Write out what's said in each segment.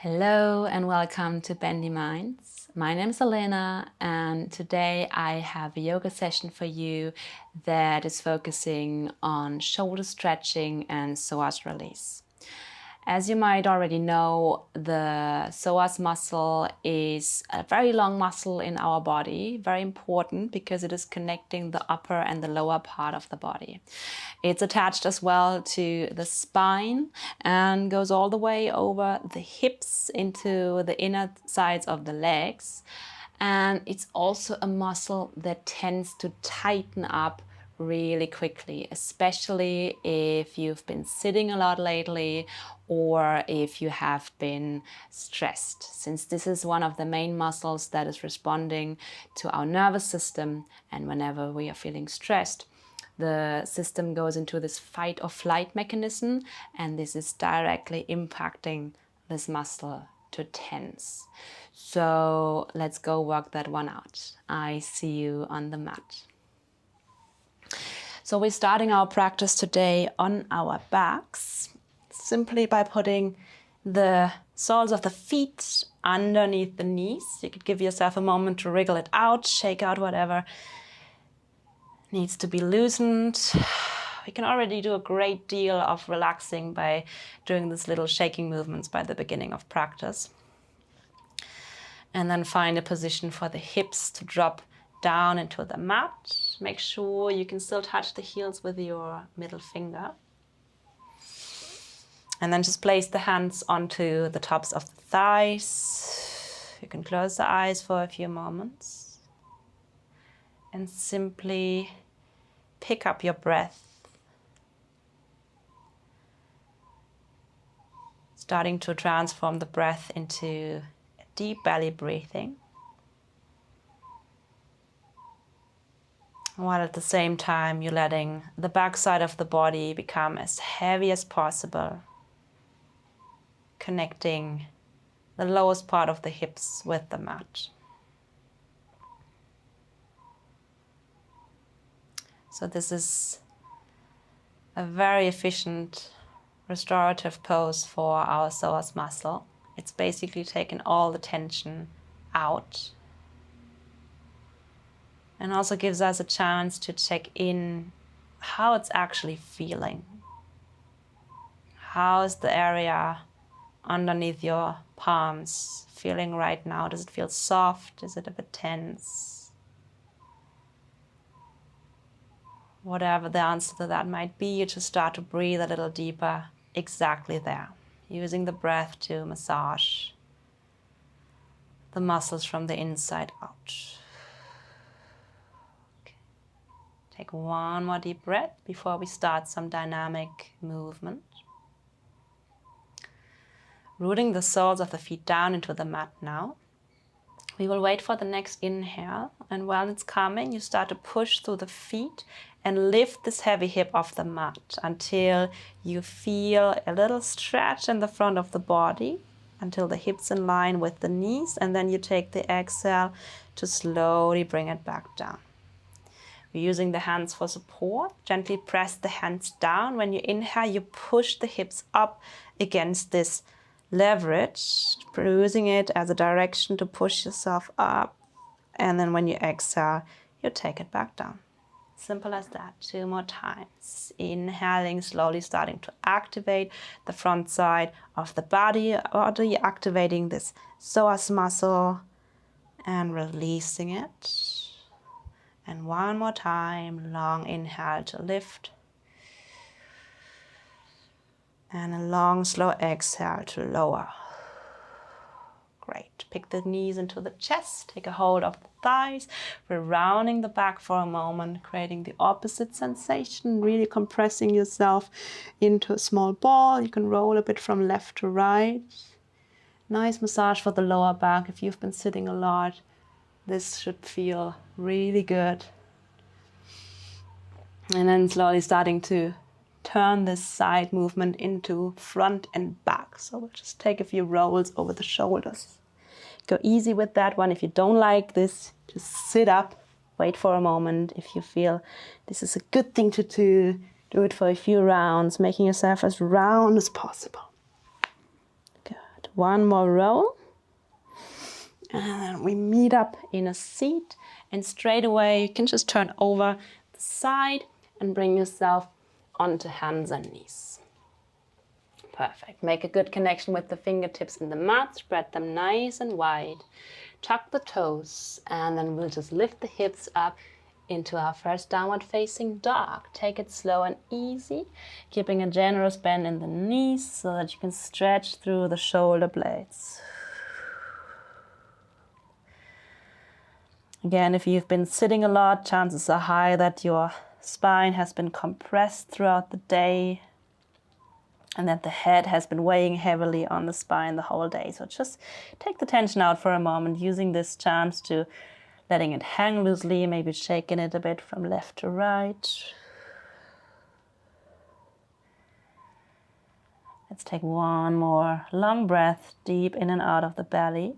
Hello and welcome to Bendyminds. My name is Elena and today I have a yoga session for you that is focusing on shoulder stretching and psoas release. As you might already know, the psoas muscle is a very long muscle in our body, very important because it is connecting the upper and the lower part of the body. It's attached as well to the spine and goes all the way over the hips into the inner sides of the legs. And it's also a muscle that tends to tighten up really quickly, especially if you've been sitting a lot lately or if you have been stressed, since this is one of the main muscles that is responding to our nervous system. And whenever we are feeling stressed, the system goes into this fight or flight mechanism, and this is directly impacting this muscle to tense. So let's go work that one out. I see you on the mat. So we're starting our practice today on our backs, simply by putting the soles of the feet underneath the knees. You could give yourself a moment to wriggle it out, shake out whatever needs to be loosened. We can already do a great deal of relaxing by doing these little shaking movements by the beginning of practice. And then find a position for the hips to drop down into the mat. Make sure you can still touch the heels with your middle finger. And then just place the hands onto the tops of the thighs. You can close the eyes for a few moments. And simply pick up your breath. Starting to transform the breath into a deep belly breathing. While at the same time you're letting the back side of the body become as heavy as possible, connecting the lowest part of the hips with the mat. So this is a very efficient restorative pose for our psoas muscle. It's basically taken all the tension out. And also gives us a chance to check in how it's actually feeling. How is the area underneath your palms feeling right now? Does it feel soft? Is it a bit tense? Whatever the answer to that might be, you just start to breathe a little deeper exactly there, using the breath to massage the muscles from the inside out. Take one more deep breath before we start some dynamic movement. Rooting the soles of the feet down into the mat now. We will wait for the next inhale, and while it's coming, you start to push through the feet and lift this heavy hip off the mat until you feel a little stretch in the front of the body, until the hips in line with the knees, and then you take the exhale to slowly bring it back down. We're using the hands for support. Gently press the hands down. When you inhale, you push the hips up against this leverage, using it as a direction to push yourself up. And then when you exhale, you take it back down. Simple as that. 2 more times. Inhaling, slowly starting to activate the front side of the body, activating this psoas muscle and releasing it. And one more time, long inhale to lift. And a long, slow exhale to lower. Great. Pick the knees into the chest. Take a hold of the thighs. We're rounding the back for a moment, creating the opposite sensation, really compressing yourself into a small ball. You can roll a bit from left to right. Nice massage for the lower back. If you've been sitting a lot, this should feel really good. And then slowly starting to turn this side movement into front and back. So we'll just take a few rolls over the shoulders. Go easy with that one. If you don't like this, just sit up, wait for a moment. If you feel this is a good thing to do, do it for a few rounds, making yourself as round as possible. Good. One more roll. And then we meet up in a seat. And straight away, you can just turn over the side and bring yourself onto hands and knees. Perfect. Make a good connection with the fingertips in the mat. Spread them nice and wide. Tuck the toes. And then we'll just lift the hips up into our first downward facing dog. Take it slow and easy, keeping a generous bend in the knees so that you can stretch through the shoulder blades. Again, if you've been sitting a lot, chances are high that your spine has been compressed throughout the day and that the head has been weighing heavily on the spine the whole day. So just take the tension out for a moment, using this chance to letting it hang loosely, maybe shaking it a bit from left to right. Let's take one more long breath, deep in and out of the belly.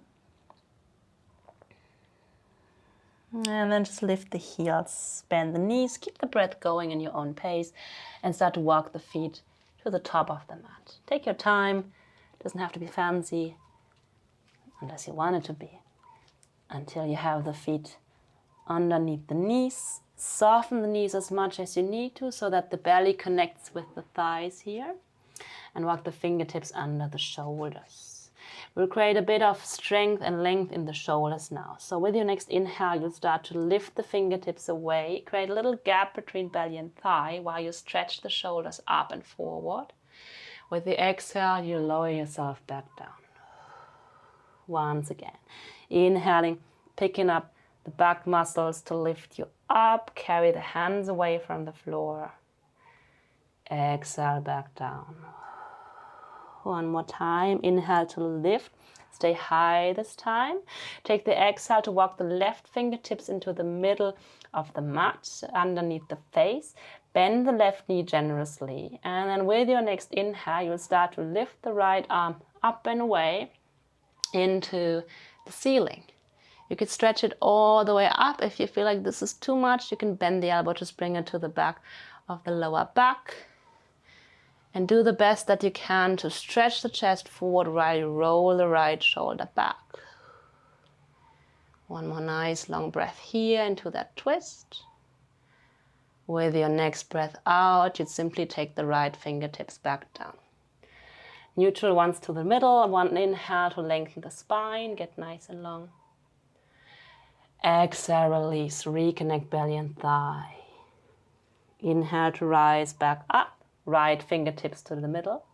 And then just lift the heels, bend the knees, keep the breath going in your own pace, and start to walk the feet to the top of the mat. Take your time, it doesn't have to be fancy, unless you want it to be, until you have the feet underneath the knees. Soften the knees as much as you need to so that the belly connects with the thighs here, and walk the fingertips under the shoulders. We'll create a bit of strength and length in the shoulders now. So with your next inhale, you'll start to lift the fingertips away, create a little gap between belly and thigh while you stretch the shoulders up and forward. With the exhale, you lower yourself back down. Once again, inhaling, picking up the back muscles to lift you up, carry the hands away from the floor. Exhale, back down. One more time, inhale to lift, stay high this time. Take the exhale to walk the left fingertips into the middle of the mat, underneath the face. Bend the left knee generously. And then with your next inhale, you'll start to lift the right arm up and away into the ceiling. You could stretch it all the way up. If you feel like this is too much, you can bend the elbow, just bring it to the back of the lower back. And do the best that you can to stretch the chest forward while you roll the right shoulder back. One more nice long breath here into that twist. With your next breath out, you'd simply take the right fingertips back down. Neutral ones to the middle. One inhale to lengthen the spine, get nice and long. Exhale, release, reconnect belly and thigh. Inhale to rise back up. Right fingertips to the middle.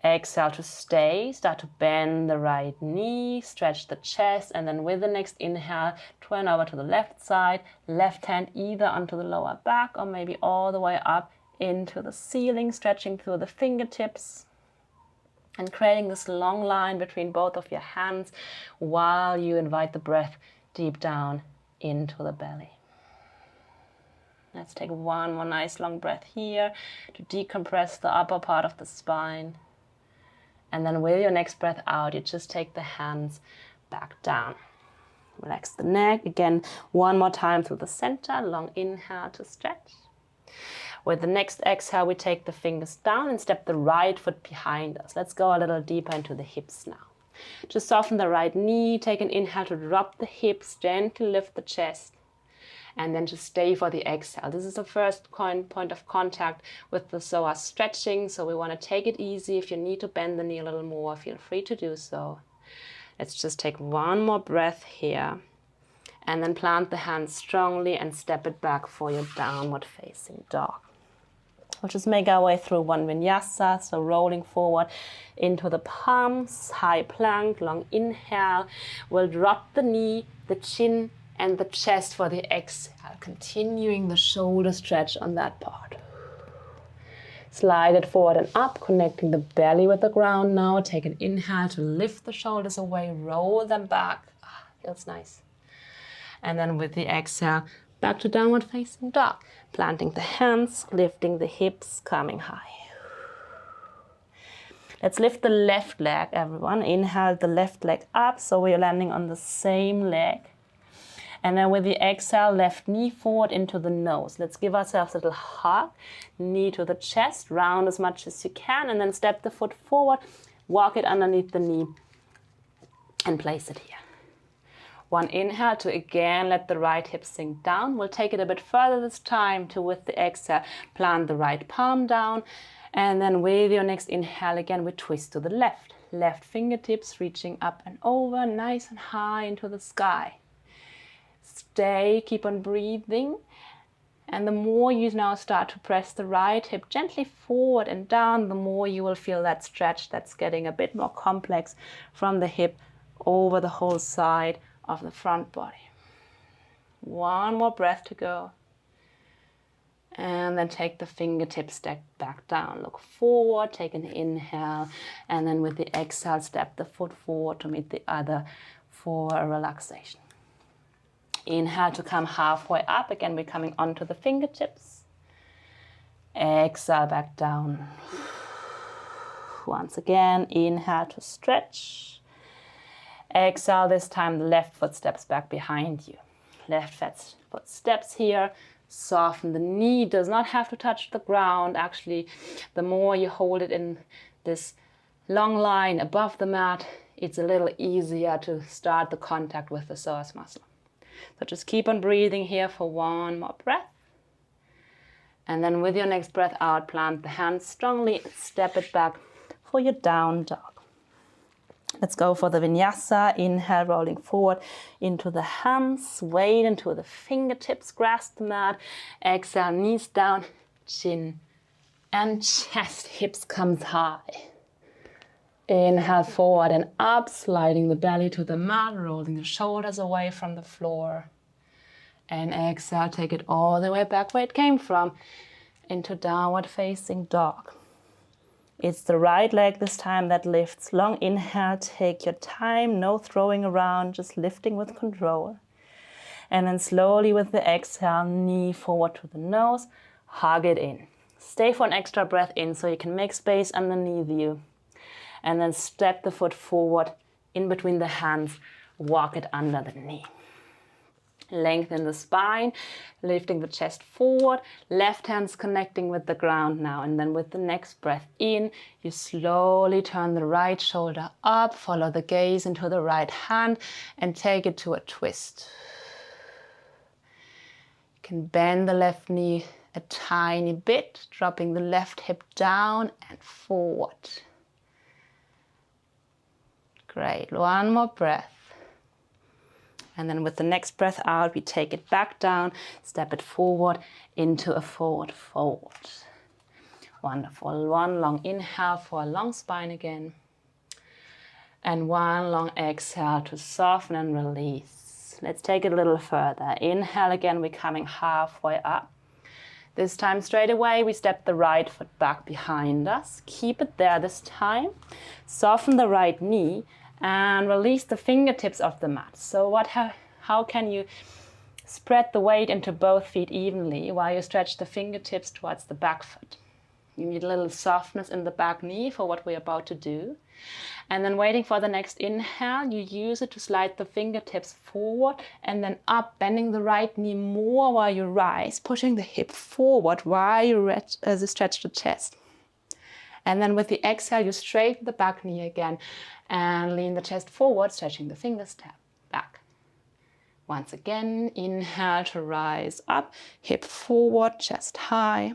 Exhale to stay. Start to bend the right knee, stretch the chest, and then with the next inhale, turn over to the left side. Left hand either onto the lower back or maybe all the way up into the ceiling, stretching through the fingertips and creating this long line between both of your hands while you invite the breath deep down into the belly. Let's take one more nice long breath here to decompress the upper part of the spine. And then with your next breath out, you just take the hands back down. Relax the neck. Again, one more time through the center. Long inhale to stretch. With the next exhale, we take the fingers down and step the right foot behind us. Let's go a little deeper into the hips now. Just soften the right knee. Take an inhale to drop the hips. Gently lift the chest. And then just stay for the exhale. This is the first point of contact with the psoas stretching, so we want to take it easy. If you need to bend the knee a little more, feel free to do so. Let's just take one more breath here, and then plant the hands strongly and step it back for your downward facing dog. We'll just make our way through one vinyasa, so rolling forward into the palms, high plank, long inhale. We'll drop the knee, the chin, and the chest for the exhale, continuing the shoulder stretch on that part. Slide it forward and up, connecting the belly with the ground now. Take an inhale to lift the shoulders away, roll them back. Feels nice. And then with the exhale, back to downward facing dog. Planting the hands, lifting the hips, coming high. Let's lift the left leg, everyone. Inhale the left leg up, so we're landing on the same leg. And then with the exhale, left knee forward into the nose. Let's give ourselves a little hug. Knee to the chest, round as much as you can, and then step the foot forward, walk it underneath the knee, and place it here. One inhale to again let the right hip sink down. We'll take it a bit further this time to, with the exhale, plant the right palm down. And then with your next inhale again, we twist to the left. Left fingertips reaching up and over, nice and high into the sky. Stay, keep on breathing. And the more you now start to press the right hip gently forward and down, the more you will feel that stretch that's getting a bit more complex from the hip over the whole side of the front body. One more breath to go. And then take the fingertips, step back down, look forward, take an inhale, and then with the exhale, step the foot forward to meet the other for a relaxation. Inhale to come halfway up. Again, we're coming onto the fingertips. Exhale back down. Once again, inhale to stretch. Exhale, this time the left foot steps back behind you. Left foot steps here. Soften the knee, does not have to touch the ground. Actually, the more you hold it in this long line above the mat, it's a little easier to start the contact with the psoas muscle. So just keep on breathing here for one more breath. And then with your next breath out, plant the hands strongly, step it back for your down dog. Let's go for the vinyasa. Inhale, rolling forward into the hands, weight into the fingertips, grasp the mat. Exhale, knees down, chin and chest, hips comes high. Inhale forward and up, sliding the belly to the mat, rolling the shoulders away from the floor. And exhale, take it all the way back where it came from, into downward facing dog. It's the right leg this time that lifts. Long inhale, take your time, no throwing around, just lifting with control. And then slowly with the exhale, knee forward to the nose, hug it in. Stay for an extra breath in so you can make space underneath you. And then step the foot forward in between the hands, walk it under the knee. Lengthen the spine, lifting the chest forward, left hand's connecting with the ground now. And then with the next breath in, you slowly turn the right shoulder up, follow the gaze into the right hand and take it to a twist. You can bend the left knee a tiny bit, dropping the left hip down and forward. Great, one more breath. And then with the next breath out, we take it back down, step it forward into a forward fold. Wonderful. One long inhale for a long spine again. And one long exhale to soften and release. Let's take it a little further. Inhale again, we're coming halfway up. This time straight away, we step the right foot back behind us. Keep it there this time. Soften the right knee and release the fingertips off the mat. So how can you spread the weight into both feet evenly while you stretch the fingertips towards the back foot? You need a little softness in the back knee for what we're about to do. And then waiting for the next inhale, you use it to slide the fingertips forward and then up, bending the right knee more while you rise, pushing the hip forward while you stretch the chest. And then with the exhale, you straighten the back knee again and lean the chest forward, stretching the fingers back. Once again, inhale to rise up, hip forward, chest high.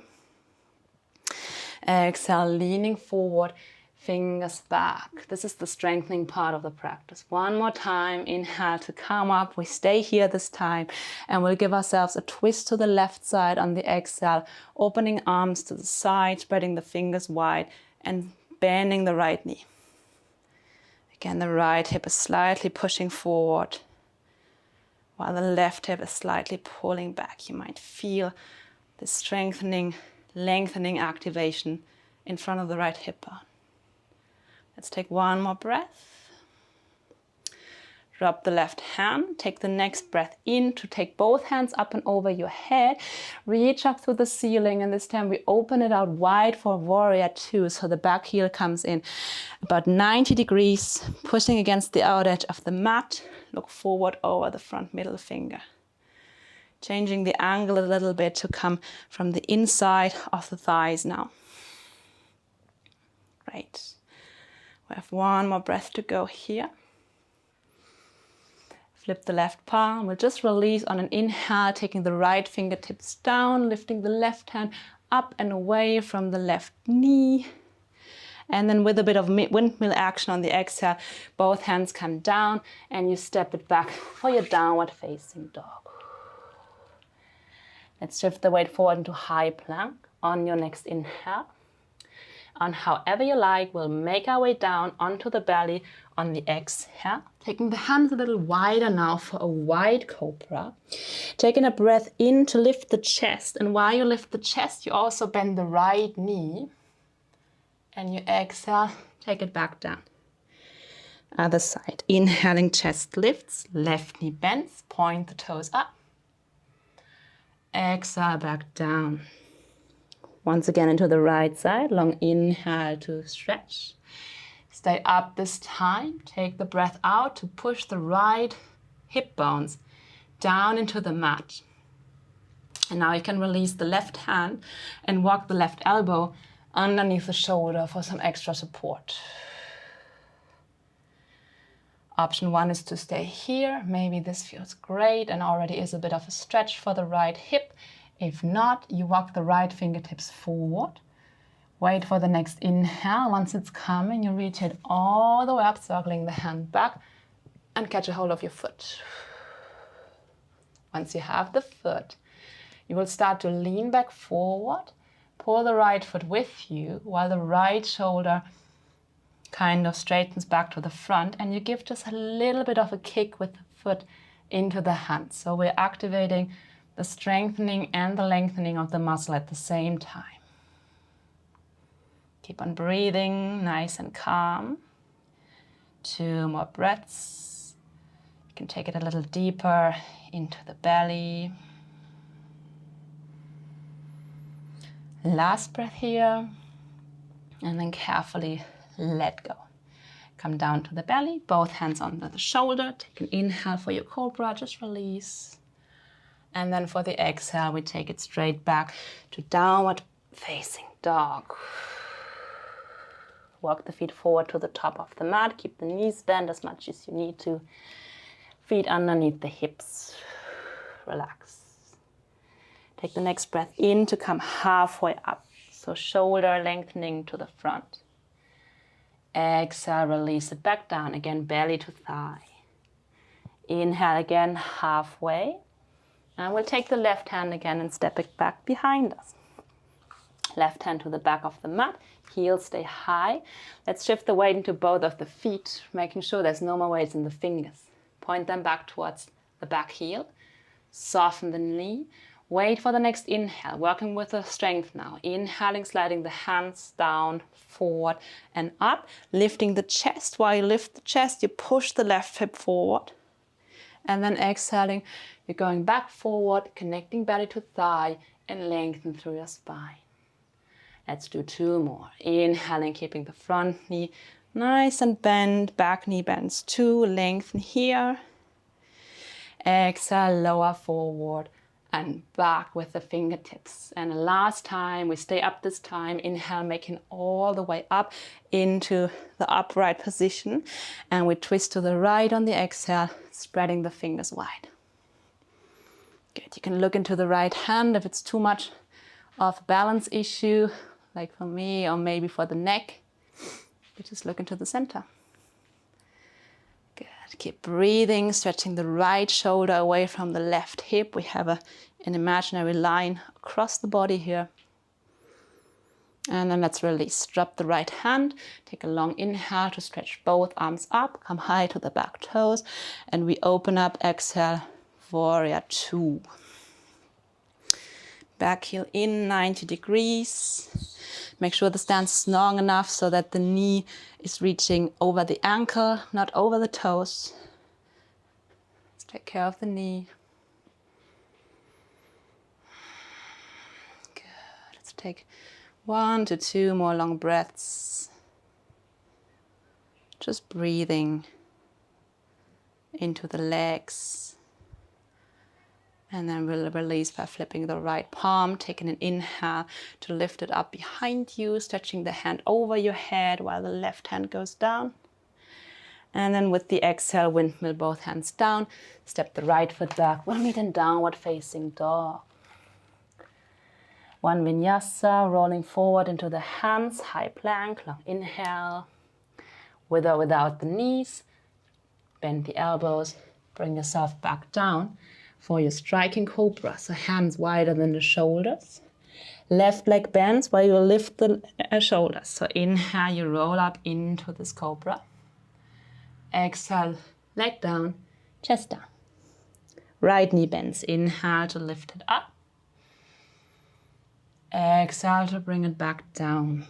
Exhale, leaning forward, fingers back. This is the strengthening part of the practice. One more time, inhale to come up. We stay here this time and we'll give ourselves a twist to the left side on the exhale, opening arms to the side, spreading the fingers wide and bending the right knee. Again, the right hip is slightly pushing forward while the left hip is slightly pulling back. You might feel the strengthening, lengthening activation in front of the right hip bone. Let's take one more breath. Drop the left hand. Take the next breath in to take both hands up and over your head. Reach up through the ceiling, and this time we open it out wide for warrior two. So the back heel comes in about 90 degrees, pushing against the outer edge of the mat. Look forward over the front middle finger. Changing the angle a little bit to come from the inside of the thighs now. Great. We have one more breath to go here. Flip the left palm. We'll just release on an inhale, taking the right fingertips down, lifting the left hand up and away from the left knee. And then with a bit of windmill action on the exhale, both hands come down and you step it back for your downward facing dog. Let's shift the weight forward into high plank on your next inhale. And however you like, we'll make our way down onto the belly on the exhale. Taking the hands a little wider now for a wide cobra. Taking a breath in to lift the chest. And while you lift the chest, you also bend the right knee. And you exhale, take it back down. Other side. Inhaling, chest lifts, left knee bends, point the toes up. Exhale, back down. Once again into the right side, long inhale to stretch. Stay up this time. Take the breath out to push the right hip bones down into the mat. And now you can release the left hand and walk the left elbow underneath the shoulder for some extra support. Option 1 is to stay here. Maybe this feels great and already is a bit of a stretch for the right hip. If not, you walk the right fingertips forward. Wait for the next inhale. Once it's coming, you reach it all the way up, circling the hand back and catch a hold of your foot. Once you have the foot, you will start to lean back forward. Pull the right foot with you while the right shoulder kind of straightens back to the front, and you give just a little bit of a kick with the foot into the hand. So we're activating the strengthening and the lengthening of the muscle at the same time. Keep on breathing, nice and calm. 2 more breaths. You can take it a little deeper into the belly. Last breath here. And then carefully let go. Come down to the belly, both hands under the shoulder. Take an inhale for your cobra, just release. And then for the exhale, we take it straight back to downward facing dog. Walk the feet forward to the top of the mat. Keep the knees bent as much as you need to. Feet underneath the hips. Relax. Take the next breath in to come halfway up. So shoulder lengthening to the front. Exhale, release it back down. Again, belly to thigh. Inhale again, halfway. And we'll take the left hand again and step it back behind us. Left hand to the back of the mat. Heels stay high. Let's shift the weight into both of the feet, making sure there's no more weight in the fingers. Point them back towards the back heel. Soften the knee. Wait for the next inhale, working with the strength now. Inhaling, sliding the hands down, forward and up. Lifting the chest. While you lift the chest, you push the left hip forward. And then exhaling, you're going back forward, connecting belly to thigh and lengthen through your spine. Let's do 2 more. Inhaling, keeping the front knee nice and bent. Back knee bends 2, lengthen here. Exhale, lower forward and back with the fingertips. And last time, we stay up this time. Inhale, making all the way up into the upright position. And we twist to the right on the exhale, spreading the fingers wide. Good. You can look into the right hand if it's too much of a balance issue, like for me, or maybe for the neck. You just look into the center. Good. Keep breathing, stretching the right shoulder away from the left hip. We have an imaginary line across the body here. And then let's release. Drop the right hand. Take a long inhale to stretch both arms up. Come high to the back toes. And we open up, exhale, warrior 2. Back heel in, 90 degrees. Make sure the stance is long enough so that the knee is reaching over the ankle, not over the toes. Let's take care of the knee. Good. Let's take 1 to 2 more long breaths. Just breathing into the legs. And then we'll release by flipping the right palm, taking an inhale to lift it up behind you, stretching the hand over your head while the left hand goes down. And then with the exhale, windmill both hands down. Step the right foot back. We'll meet in downward facing dog. One vinyasa, rolling forward into the hands, high plank, long inhale. With or without the knees, bend the elbows, bring yourself back down for your striking cobra. So hands wider than the shoulders. Left leg bends while you lift the shoulders. So inhale, you roll up into this cobra. Exhale, leg down, chest down. Right knee bends. Inhale to lift it up. Exhale to bring it back down.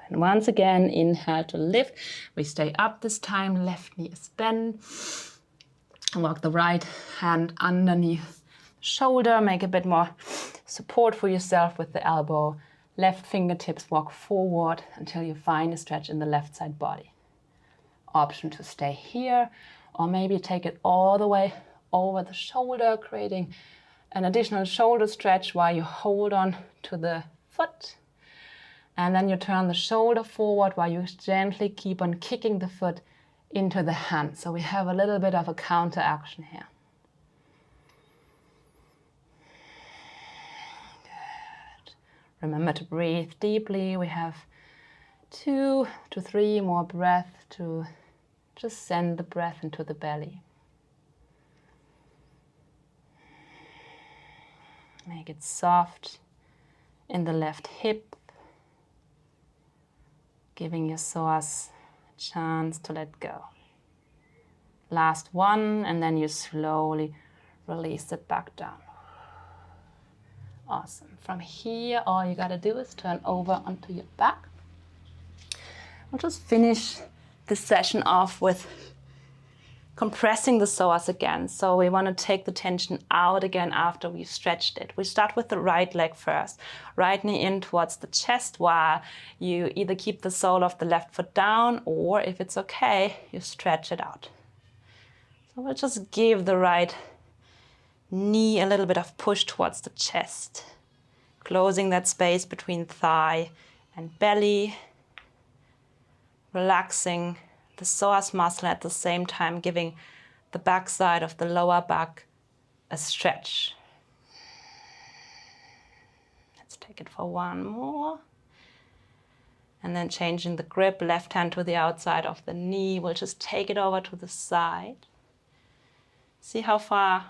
And once again, inhale to lift. We stay up this time. Left knee is bent. Walk the right hand underneath the shoulder. Make a bit more support for yourself with the elbow. Left fingertips walk forward until you find a stretch in the left side body. Option to stay here, or maybe take it all the way over the shoulder, creating an additional shoulder stretch while you hold on to the foot. And then you turn the shoulder forward while you gently keep on kicking the foot into the hand. So we have a little bit of a counter action here. Good. Remember to breathe deeply. We have 2 to 3 more breaths to just send the breath into the belly. Make it soft in the left hip, giving your psoas a chance to let go. Last one, and then you slowly release it back down. Awesome. From here, all you gotta do is turn over onto your back. We'll just finish this session off with compressing the psoas again. So we want to take the tension out again after we've stretched it. We start with the right leg first. Right knee in towards the chest while you either keep the sole of the left foot down, or if it's okay, you stretch it out. So we'll just give the right knee a little bit of push towards the chest, closing that space between thigh and belly, relaxing the psoas muscle at the same time, giving the backside of the lower back a stretch. Let's take it for one more. And then changing the grip, left hand to the outside of the knee. We'll just take it over to the side. See how far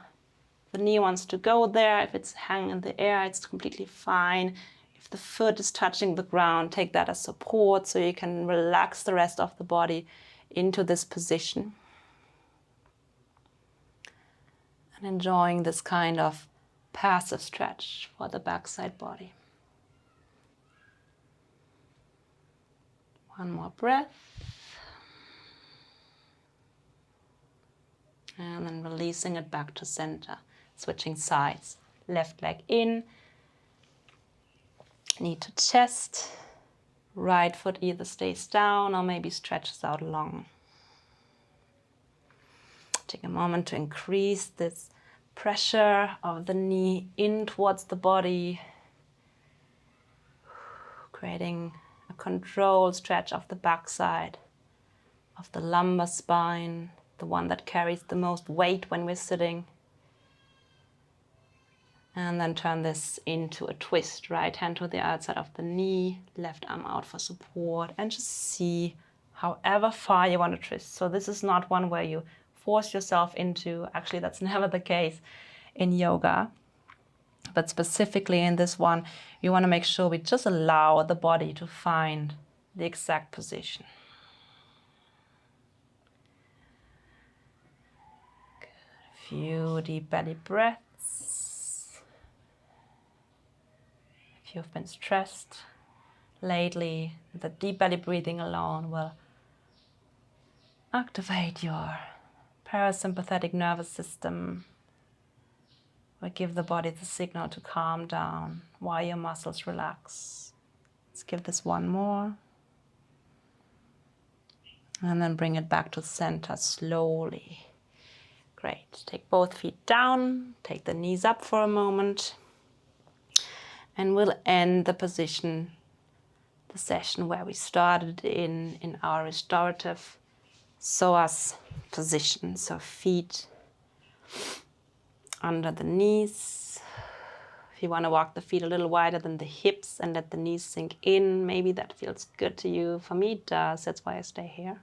the knee wants to go there. If it's hanging in the air, it's completely fine. If the foot is touching the ground, take that as support so you can relax the rest of the body into this position. And enjoying this kind of passive stretch for the backside body. One more breath. And then releasing it back to center. Switching sides. Left leg in. Knee to chest. Right foot either stays down or maybe stretches out long. Take a moment to increase this pressure of the knee in towards the body, creating a controlled stretch of the backside, of the lumbar spine, the one that carries the most weight when we're sitting. And then turn this into a twist. Right hand to the outside of the knee, left arm out for support, and just see however far you want to twist. So this is not one where you force yourself into, actually that's never the case in yoga. But specifically in this one, you want to make sure we just allow the body to find the exact position. Good. A few deep belly breaths. If you've been stressed lately, the deep belly breathing alone will activate your parasympathetic nervous system, will give the body the signal to calm down while your muscles relax. Let's give this one more. And then bring it back to center slowly. Great. Take both feet down, take the knees up for a moment. And we'll end the position, the session where we started in our restorative Psoas position, so feet under the knees. If you want to walk the feet a little wider than the hips and let the knees sink in, maybe that feels good to you. For me it does, that's why I stay here.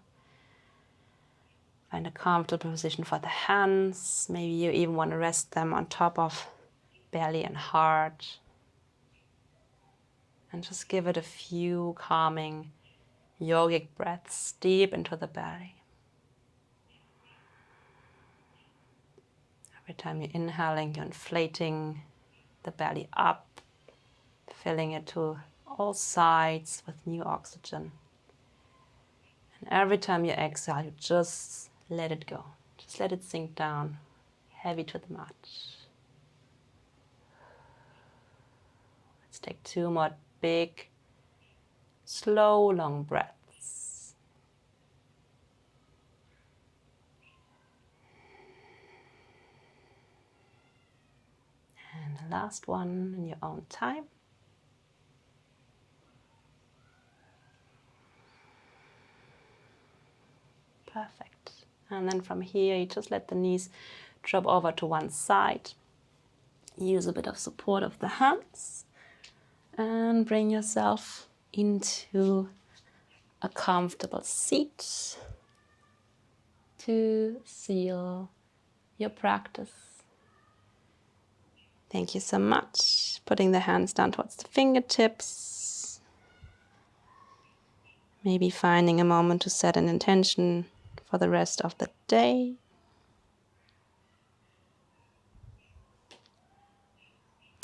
Find a comfortable position for the hands. Maybe you even want to rest them on top of belly and heart. And just give it a few calming yogic breaths deep into the belly. Every time you're inhaling, you're inflating the belly up, filling it to all sides with new oxygen. And every time you exhale, you just let it go. Just let it sink down, heavy to the mat. Let's take 2 more big, slow, long breaths. And the last one in your own time. Perfect. And then from here, you just let the knees drop over to one side. Use a bit of support of the hands and bring yourself into a comfortable seat to seal your practice. Thank you so much. Putting the hands down towards the fingertips. Maybe finding a moment to set an intention for the rest of the day.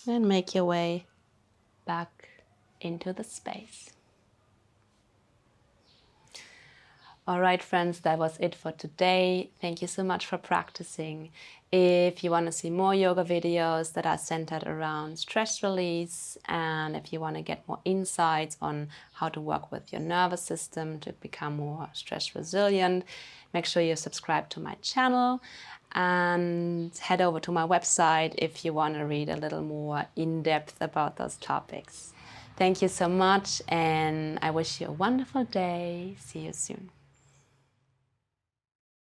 And make your way back into the space. All right, friends, that was it for today. Thank you so much for practicing. If you want to see more yoga videos that are centered around stress release, and if you want to get more insights on how to work with your nervous system to become more stress resilient, make sure you subscribe to my channel and head over to my website if you want to read a little more in depth about those topics. Thank you so much, and I wish you a wonderful day. See you soon.